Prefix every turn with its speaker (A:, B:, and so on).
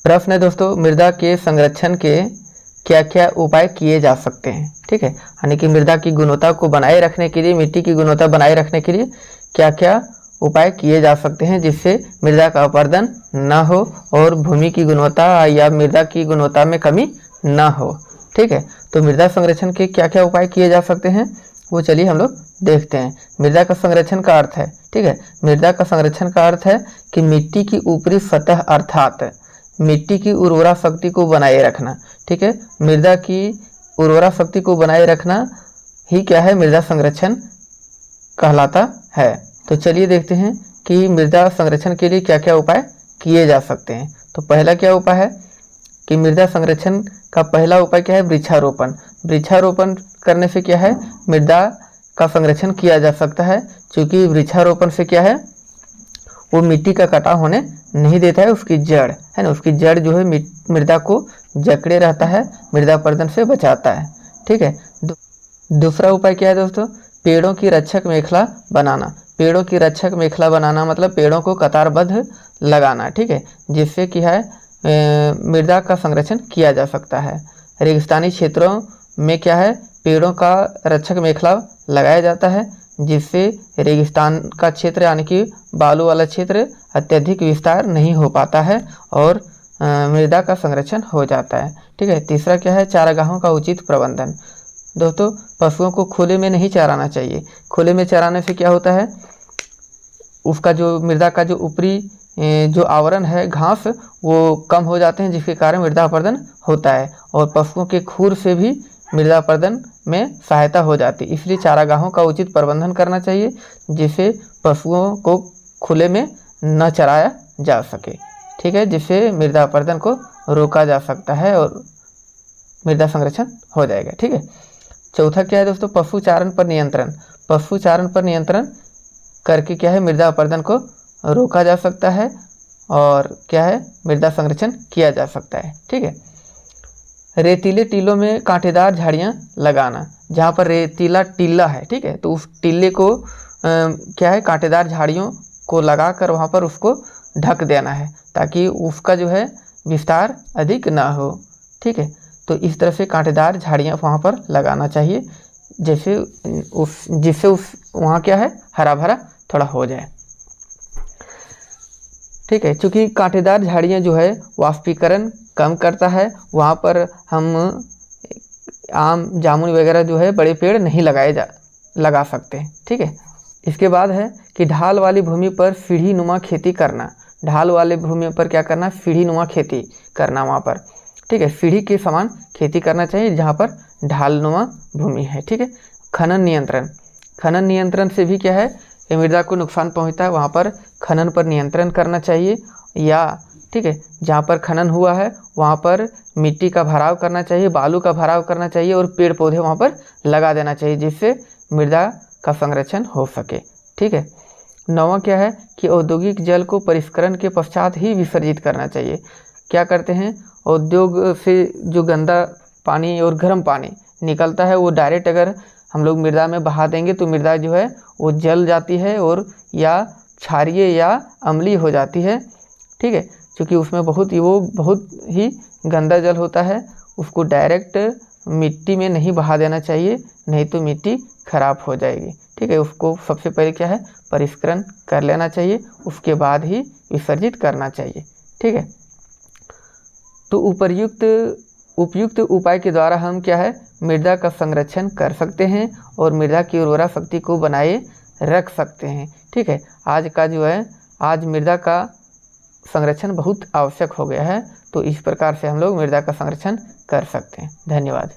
A: प्रश्न है दोस्तों, मृदा के संरक्षण के क्या क्या उपाय किए जा सकते हैं। ठीक है, यानी कि मृदा की गुणवत्ता को बनाए रखने के लिए, मिट्टी की गुणवत्ता बनाए रखने के लिए क्या क्या उपाय किए जा सकते हैं जिससे मृदा का अपरदन न हो और भूमि की गुणवत्ता या मृदा की गुणवत्ता में कमी न हो। ठीक है, तो मृदा संरक्षण के क्या क्या उपाय किए जा सकते हैं वो चलिए हम लोग देखते हैं। मृदा का संरक्षण का अर्थ है, ठीक है, मृदा का संरक्षण का अर्थ है कि मिट्टी की ऊपरी सतह अर्थात मिट्टी की उर्वरा शक्ति को बनाए रखना। ठीक है, मृदा की उर्वरा शक्ति को बनाए रखना ही क्या है, मृदा संरक्षण कहलाता है। तो चलिए देखते हैं कि मृदा संरक्षण के लिए क्या क्या उपाय किए जा सकते हैं। तो पहला क्या उपाय है कि मृदा संरक्षण का पहला उपाय क्या है, वृक्षारोपण। वृक्षारोपण करने से क्या है, मृदा का संरक्षण किया जा सकता है, क्योंकि वृक्षारोपण से क्या है, वो मिट्टी का कटाव होने नहीं देता है। उसकी जड़ है ना, उसकी जड़ जो है मृदा को जकड़े रहता है, मृदा अपरदन से बचाता है। ठीक है, दूसरा उपाय क्या है दोस्तों, पेड़ों की रक्षक मेखला बनाना। पेड़ों की रक्षक मेखला बनाना मतलब पेड़ों को कतारबद्ध लगाना। ठीक है, जिससे क्या है मृदा का संरक्षण किया जा सकता है। रेगिस्तानी क्षेत्रों में क्या है, पेड़ों का रक्षक मेखला लगाया जाता है, जिससे रेगिस्तान का क्षेत्र यानी कि बालू वाला क्षेत्र अत्यधिक विस्तार नहीं हो पाता है और मृदा का संरक्षण हो जाता है। ठीक है, तीसरा क्या है, चारागाहों का उचित प्रबंधन। दोस्तों, पशुओं को खुले में नहीं चराना चाहिए। खुले में चराने से क्या होता है, उसका जो मृदा का जो ऊपरी जो आवरण है घास वो कम हो जाते हैं, जिसके कारण मृदा अपरदन होता है और पशुओं के खुर से भी मृदा अपरदन में सहायता हो जाती है। इसलिए चारागाहों का उचित प्रबंधन करना चाहिए, जिससे पशुओं को खुले में न चराया जा सके। ठीक है, जिससे मृदा अपरदन को रोका जा सकता है और मृदा संरक्षण हो जाएगा। ठीक है, चौथा क्या है दोस्तों, पशुचारण पर नियंत्रण। पशुचारण पर नियंत्रण करके क्या है, मृदा अपरदन को रोका जा सकता है और क्या है, मृदा संरक्षण किया जा सकता है। ठीक है, रेतीले टीलों में कांटेदार झाड़ियाँ लगाना। जहाँ पर रेतीला टीला है, ठीक है, तो उस टीले को क्या है, कांटेदार झाड़ियों को लगाकर वहाँ पर उसको ढक देना है, ताकि उसका जो है विस्तार अधिक ना हो। ठीक है, तो इस तरह से कांटेदार झाड़ियाँ वहाँ पर लगाना चाहिए, जिससे वहाँ क्या है, हरा भरा थोड़ा हो जाए। ठीक है, क्योंकि कांटेदार झाड़ियाँ जो है वाष्पीकरण कम करता है, वहाँ पर हम आम जामुन वगैरह जो है बड़े पेड़ नहीं लगा सकते। ठीक है, इसके बाद है कि ढाल वाली भूमि पर सीढ़ी नुमा खेती करना। ढाल वाले भूमि पर क्या करना, सीढ़ी नुमा खेती करना वहाँ पर। ठीक है, सीढ़ी के समान खेती करना चाहिए जहाँ पर ढाल नुमा भूमि है। ठीक है, खनन नियंत्रण। खनन नियंत्रण से भी क्या है, मृदा को नुकसान पहुँचता है, वहाँ पर खनन पर नियंत्रण करना चाहिए। या ठीक है, जहाँ पर खनन हुआ है वहाँ पर मिट्टी का भराव करना चाहिए, बालू का भराव करना चाहिए और पेड़ पौधे वहाँ पर लगा देना चाहिए, जिससे मृदा का संरक्षण हो सके। ठीक है, नौवां क्या है कि औद्योगिक जल को परिष्करण के पश्चात ही विसर्जित करना चाहिए। क्या करते हैं, उद्योग से जो गंदा पानी और गर्म पानी निकलता है वो डायरेक्ट अगर हम लोग मृदा में बहा देंगे तो मृदा जो है वो जल जाती है और या क्षारीय या अम्लीय हो जाती है। ठीक है, क्योंकि उसमें बहुत ही गंदा जल होता है। उसको डायरेक्ट मिट्टी में नहीं बहा देना चाहिए, नहीं तो मिट्टी खराब हो जाएगी। ठीक है, उसको सबसे पहले क्या है, परिष्करण कर लेना चाहिए, उसके बाद ही विसर्जित करना चाहिए। ठीक है, तो उपयुक्त उपाय के द्वारा हम क्या है, मृदा का संरक्षण कर सकते हैं और मृदा की उर्वरा शक्ति को बनाए रख सकते हैं। ठीक है, आज मृदा का संरक्षण बहुत आवश्यक हो गया है, तो इस प्रकार से हम लोग मृदा का संरक्षण कर सकते हैं। धन्यवाद।